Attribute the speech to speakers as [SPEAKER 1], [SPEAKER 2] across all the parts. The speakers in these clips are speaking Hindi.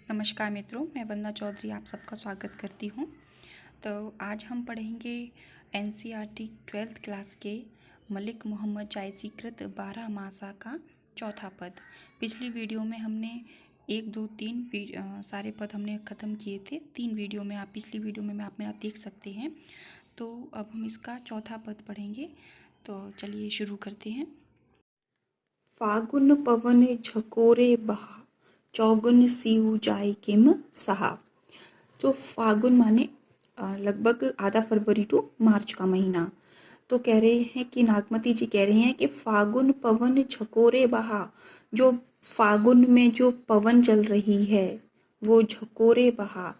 [SPEAKER 1] नमस्कार मित्रों, मैं वंदना चौधरी आप सबका स्वागत करती हूँ। तो आज हम पढ़ेंगे एनसीईआरटी 12th क्लास के मलिक मोहम्मद जायसी कृत 12 मासा का चौथा पद। पिछली वीडियो में हमने 1, 2, 3 सारे पद हमने ख़त्म किए थे। 3 वीडियो में आप पिछली वीडियो में आप मेरा देख सकते हैं। तो अब हम इसका चौथा पद पढ़ेंगे। तो चलिए शुरू करते हैं। फागुन पवन झकोरे बहा, चौगुन सिउ जाय किम सहा। तो फागुन माने लगभग आधा फरवरी टू मार्च का महीना। तो कह रहे हैं कि नागमती जी कह रही हैं कि फागुन पवन झकोरे बहा, जो फागुन में जो पवन चल रही है वो झकोरे बहा।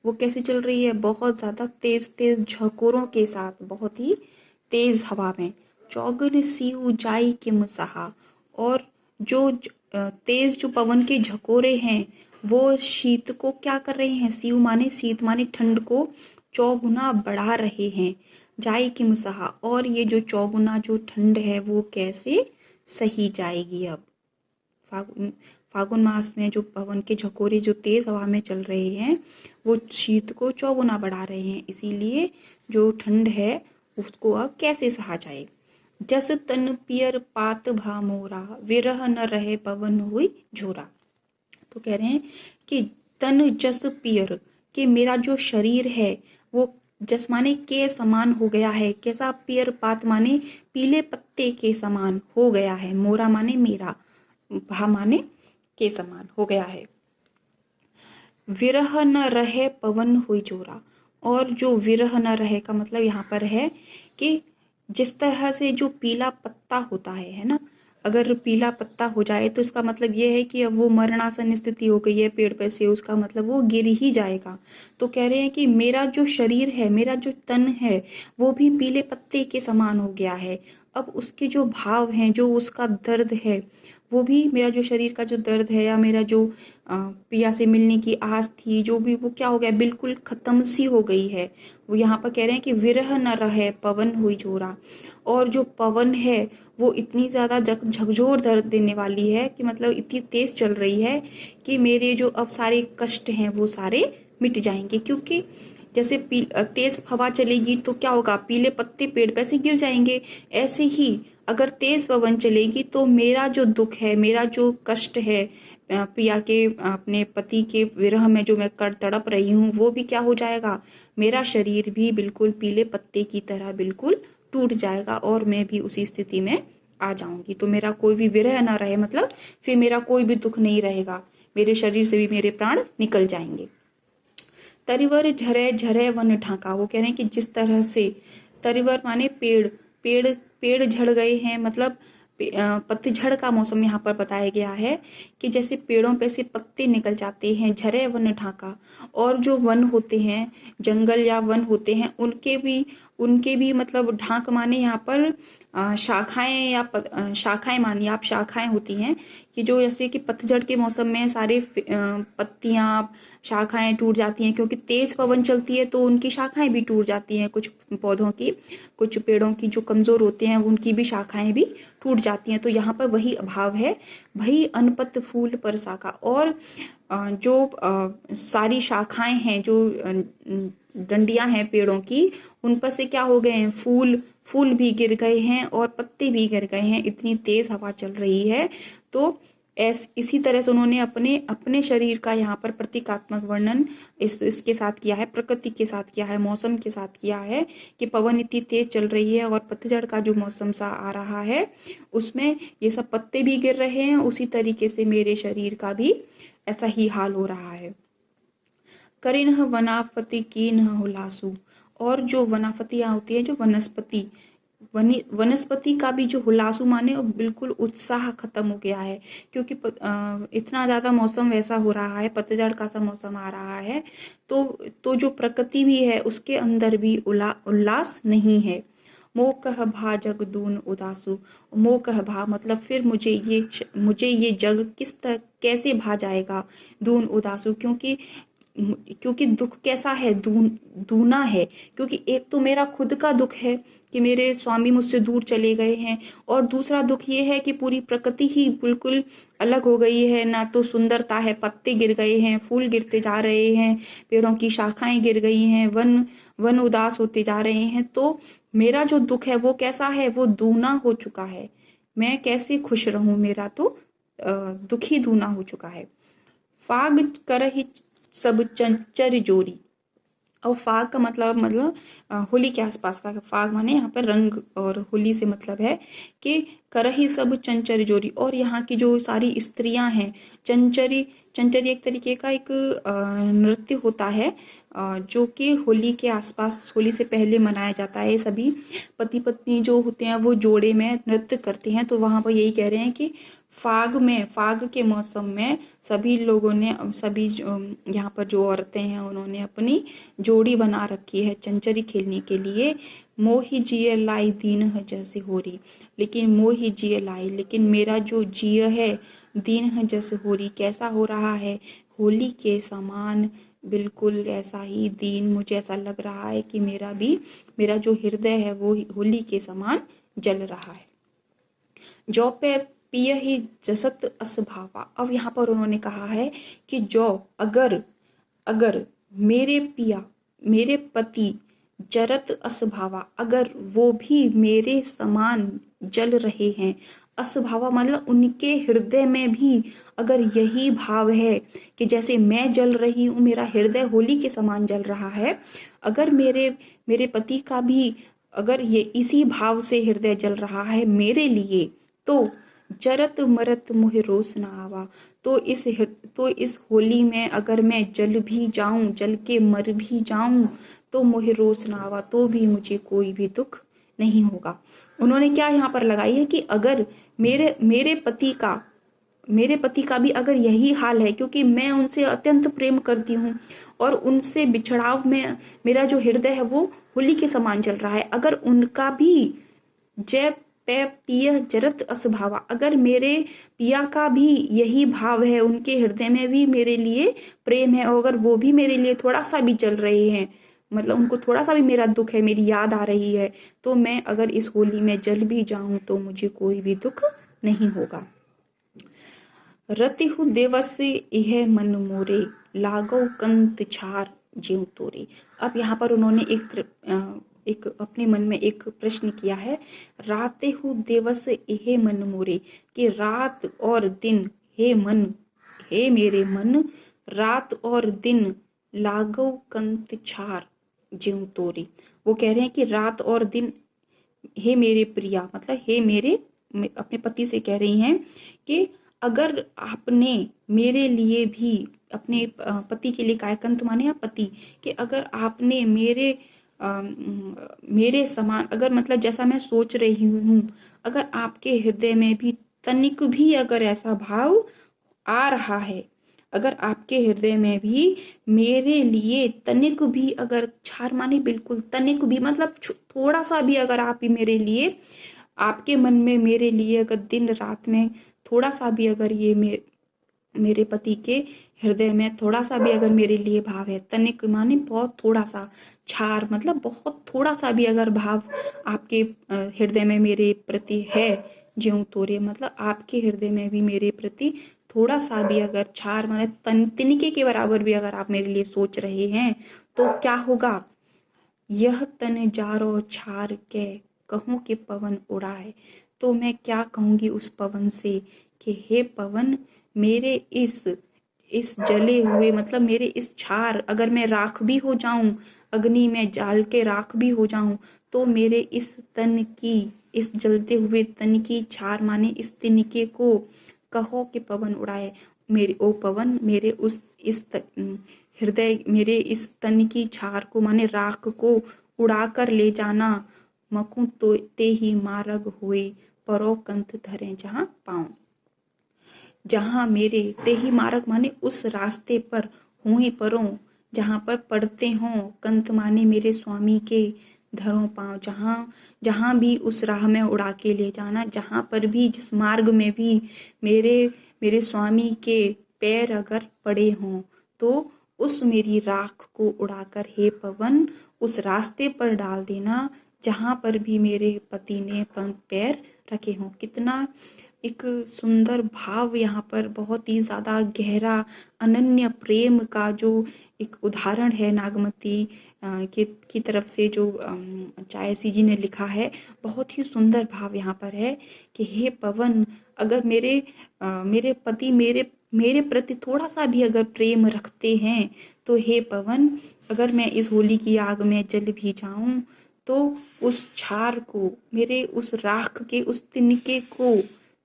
[SPEAKER 1] वो कैसे चल रही है? बहुत ज़्यादा तेज तेज झकोरों के साथ, बहुत ही तेज हवा में। चौगुन सिउ जाय किम सहा, और जो तेज जो पवन के झकोरे हैं वो शीत को क्या कर रहे हैं? सिउ माने शीत माने ठंड को चौगुना बढ़ा रहे हैं। जाय किम सहा, और ये जो चौगुना जो ठंड है वो कैसे सही जाएगी? अब फागुन मास में जो पवन के झकोरे जो तेज हवा में चल रहे हैं वो शीत को चौगुना बढ़ा रहे हैं, इसीलिए जो ठंड है उसको अब कैसे सहा जाए। जस तन पियर पात भा मोरा, विरह न रहे पवन हुई झोरा। तो कह रहे हैं कि तन जस पियर, कि मेरा जो शरीर है वो जस माने के समान हो गया है। कैसा? पियर पात माने पीले पत्ते के समान हो गया है। मोरा माने मेरा, भा माने के समान हो गया है। विरह न रहे पवन हुई जोरा, और जो विरह न रहे का मतलब यहाँ पर है कि जिस तरह से जो पीला पत्ता होता है ना, अगर पीला पत्ता हो जाए तो इसका मतलब ये है कि अब वो मरणासन स्थिति हो गई है पेड़ पे से, उसका मतलब वो गिर ही जाएगा। तो कह रहे हैं कि मेरा जो शरीर है, मेरा जो तन है वो भी पीले पत्ते के समान हो गया है। अब उसके जो भाव हैं, जो उसका दर्द है, वो भी मेरा जो शरीर का जो दर्द है या मेरा जो पिया से मिलने की आस थी, जो भी वो क्या हो गया, बिल्कुल खत्म सी हो गई है। वो यहाँ पर कह रहे हैं कि विरह न रहे पवन हुई झोरा, और जो पवन है वो इतनी ज़्यादा झकझोर दर्द देने वाली है कि मतलब इतनी तेज चल रही है कि मेरे जो अब सारे कष्ट हैं वो सारे मिट जाएंगे। क्योंकि जैसे तेज हवा चलेगी तो क्या होगा, पीले पत्ते पेड़ पे से गिर जाएंगे। ऐसे ही अगर तेज पवन चलेगी तो मेरा जो दुख है, मेरा जो कष्ट है, प्रिया के अपने पति के विरह में जो मैं कर तड़प रही हूँ, वो भी क्या हो जाएगा, मेरा शरीर भी बिल्कुल पीले पत्ते की तरह बिल्कुल टूट जाएगा और मैं भी उसी स्थिति में आ जाऊंगी। तो मेरा कोई भी विरह ना रहे, मतलब फिर मेरा कोई भी दुख नहीं रहेगा, मेरे शरीर से भी मेरे प्राण निकल जाएंगे। तरिवर झरे झरे वन ढाका, वो कह रहे हैं कि जिस तरह से तरिवर माने पेड़, पेड़ पेड़ झड़ गए हैं, मतलब पतझड़ का मौसम यहाँ पर बताया गया है कि जैसे पेड़ों पे से पत्ते निकल जाते हैं। झरे वन ढाका, और जो वन होते हैं, जंगल या वन होते हैं, उनके भी मतलब ढाक माने यहाँ पर शाखाएं या शाखाएं मानिए आप, शाखाएं होती हैं कि जो जैसे कि पतझड़ के मौसम में सारे पत्तियां शाखाएं टूट जाती हैं, क्योंकि तेज पवन चलती है तो उनकी शाखाएं भी टूट जाती हैं। कुछ पौधों की, कुछ पेड़ों की जो कमजोर होते हैं उनकी भी शाखाएं भी टूट जाती हैं। तो यहाँ पर वही अभाव है, वही अनपत फूल पर शाखा, और जो सारी शाखाएं हैं, जो डंडियां हैं पेड़ों की, उन पर से क्या हो गए हैं, फूल भी गिर गए हैं और पत्ते भी गिर गए हैं, इतनी तेज हवा चल रही है। तो इसी तरह से उन्होंने अपने अपने शरीर का यहाँ पर प्रतीकात्मक वर्णन इसके साथ किया है, प्रकृति के साथ किया है, मौसम के साथ किया है कि पवन इतनी तेज चल रही है और पतझड़ का जो मौसम सा आ रहा है उसमें ये सब पत्ते भी गिर रहे हैं। उसी तरीके से मेरे शरीर का भी ऐसा ही हाल हो रहा है। करिन्ह वनापति कीन्ह हुलासु, और जो वनापतियां होती है, जो वनस्पति का भी जो हुलासु माने बिल्कुल उत्साह खत्म हो गया है, क्योंकि इतना ज्यादा मौसम वैसा हो रहा है, पतझड़ का सा मौसम आ रहा है। तो जो प्रकृति भी है उसके अंदर भी उल्लास नहीं है। मोकह भा जग दून उदासु, मोकह भा मतलब फिर मुझे ये जग कैसे भा जाएगा, दून उदासु, क्योंकि क्योंकि दुख कैसा है, दूना है। क्योंकि एक तो मेरा खुद का दुख है कि मेरे स्वामी मुझसे दूर चले गए हैं, और दूसरा दुख ये है कि पूरी प्रकृति ही बिल्कुल अलग हो गई है, ना तो सुंदरता है, पत्ते गिर गए हैं, फूल गिरते जा रहे हैं, पेड़ों की शाखाएं गिर गई हैं, वन वन उदास होते जा रहे हैं। तो मेरा जो दुख है वो कैसा है, वो दूना हो चुका है। मैं कैसे खुश रहूं, मेरा तो दुख ही दूना हो चुका है। फाग करहि सब चंचर जोरी। और फाग का मतलब होली के आसपास का फाग माने यहाँ पर रंग, और होली से मतलब है कि करही सब चंचर जोरी। और यहाँ की जो सारी स्त्रियां हैं, चंचरी चंचरी एक तरीके का एक नृत्य होता है जो कि होली के आसपास, होली से पहले मनाया जाता है। सभी पति पत्नी जो होते हैं वो जोड़े में नृत्य करते हैं। तो वहां पर यही कह रहे हैं कि फाग के मौसम में सभी लोगों ने, सभी यहाँ पर जो औरतें हैं उन्होंने अपनी जोड़ी बना रखी है चंचरी खेलने के लिए। मोहि जिय लाई दीन है जैसे होरी। लेकिन मोहि जिय लाई, लेकिन मेरा जो जिय है दीन है जैसे होरी, कैसा हो रहा है, होली के समान बिल्कुल ऐसा ही दीन। मुझे ऐसा लग रहा है कि मेरा जो हृदय है वो होली के समान जल रहा है। जौ पे पिय ही जसत असभावा। अब यहाँ पर उन्होंने कहा है कि जो अगर अगर मेरे पिया, मेरे पति जरत असभावा, अगर वो भी मेरे समान जल रहे हैं। असभावा मतलब उनके हृदय में भी अगर यही भाव है कि जैसे मैं जल रही हूं, मेरा हृदय होली के समान जल रहा है, अगर मेरे पति का भी अगर ये इसी भाव से हृदय जल रहा है मेरे लिए, तो जरत मरत मुहे रोस न आवा। तो इस होली में अगर मैं जल भी जाऊं, जल के मर भी जाऊं, तो मुहे रोस न आवा, तो भी मुझे कोई भी दुख नहीं होगा। उन्होंने क्या यहाँ पर लगाई है कि अगर मेरे पति का भी अगर यही हाल है, क्योंकि मैं उनसे अत्यंत प्रेम करती हूँ और उनसे बिछड़ाव में मेरा जो हृदय है वो होली के समान चल रहा है, अगर उनका भी जय पे पिय जरत असभावा, अगर मेरे पिया का भी यही भाव है, उनके हृदय में भी मेरे लिए प्रेम है, और अगर वो भी मेरे लिए थोड़ा सा भी जल रहे हैं, मतलब उनको थोड़ा सा भी मेरा दुख है, मेरी याद आ रही है, तो मैं अगर इस होली में जल भी जाऊं तो मुझे कोई भी दुख नहीं होगा। रतिहु देवस यह मन मोरे, लागो कंत छार ज्यों तोरे। अब यहाँ पर उन्होंने एक अपने मन में एक प्रश्न किया है। राते हु देवस यह मन मोरे, कि रात और दिन, हे मेरे मन, रात और दिन लागो कंत छार ज्यों तोरे। वो कह रहे हैं कि रात और दिन, हे मेरे प्रिया, मतलब हे मेरे, अपने पति से कह रही हैं कि अगर आपने मेरे लिए भी, अपने पति के लिए, कायकंत माने आप पति, कि अगर आपने मेरे समान, अगर मतलब जैसा मैं सोच रही हूँ, अगर आपके हृदय में भी तनिक भी अगर ऐसा भाव आ रहा है, अगर आपके हृदय में भी मेरे लिए तनिक भी अगर, छार माने बिल्कुल, तनिक भी मतलब थोड़ा सा भी अगर आप ही मेरे लिए, आपके मन में मेरे लिए अगर दिन रात में थोड़ा सा भी अगर ये मेरे पति के हृदय में थोड़ा सा भी अगर मेरे लिए भाव है, तनिक माने बहुत थोड़ा सा, छार मतलब बहुत थोड़ा सा भी अगर भाव आपके हृदय में मेरे प्रति है, ज्यों तोरे मतलब आपके हृदय में भी मेरे प्रति थोड़ा सा भी अगर छार मतलब तिनके के बराबर भी अगर आप मेरे लिए सोच रहे हैं, तो क्या होगा। यह तन जारो छार के कहूं कि पवन उड़ाए। तो मैं क्या कहूंगी उस पवन से कि हे पवन, मेरे इस जले हुए, मतलब मेरे इस छार, अगर मैं राख भी हो जाऊं, अग्नि में जाल के राख भी हो जाऊं, तो मेरे इस तन की, इस जलते हुए तन की छार माने इस तिनके को कहो कि पवन उड़ाए। मेरे ओ पवन, मेरे इस हृदय, मेरे इस तन की छार को माने राख को उड़ा कर ले जाना। मकु तो ते ही मार्ग हुए, परो कंत धरे जहां पाऊं। जहां मेरे ते ही मार्ग माने उस रास्ते पर, हुए परो जहां पर पड़ते हों, कंत माने मेरे स्वामी के धरों पांव, जहां भी उस राह में उड़ा के ले जाना, जहां पर भी जिस मार्ग में भी मेरे स्वामी के पैर अगर पड़े हों, तो उस मेरी राख को उड़ाकर हे पवन उस रास्ते पर डाल देना जहां पर भी मेरे पति ने पैर रखे हों। कितना एक सुंदर भाव यहाँ पर, बहुत ही ज़्यादा गहरा अनन्य प्रेम का जो एक उदाहरण है नागमती की तरफ से जो चायसी जी ने लिखा है। बहुत ही सुंदर भाव यहाँ पर है कि हे पवन, अगर मेरे पति मेरे प्रति थोड़ा सा भी अगर प्रेम रखते हैं तो हे पवन, अगर मैं इस होली की आग में जल भी जाऊं तो उस छार को, मेरे उस राख के उस तिनके को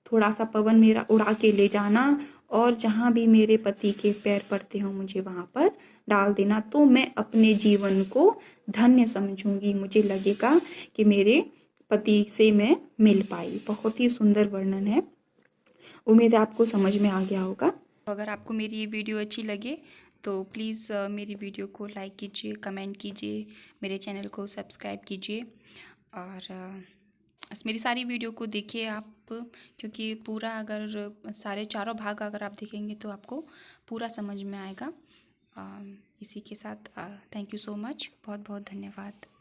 [SPEAKER 1] थोड़ा सा पवन मेरा उड़ा के ले जाना और जहां भी मेरे पति के पैर पड़ते हो मुझे वहां पर डाल देना। तो मैं अपने जीवन को धन्य समझूंगी, मुझे लगेगा कि मेरे पति से मैं मिल पाई। बहुत ही सुंदर वर्णन है। उम्मीद है आपको समझ में आ गया होगा। अगर आपको मेरी ये वीडियो अच्छी लगे तो प्लीज़ मेरी वीडियो को लाइक कीजिए, कमेंट कीजिए, मेरे चैनल को सब्सक्राइब कीजिए और मेरी सारी वीडियो को देखिए आप, क्योंकि पूरा अगर सारे चारों भाग अगर आप देखेंगे तो आपको पूरा समझ में आएगा। इसी के साथ थैंक यू सो मच, बहुत बहुत धन्यवाद।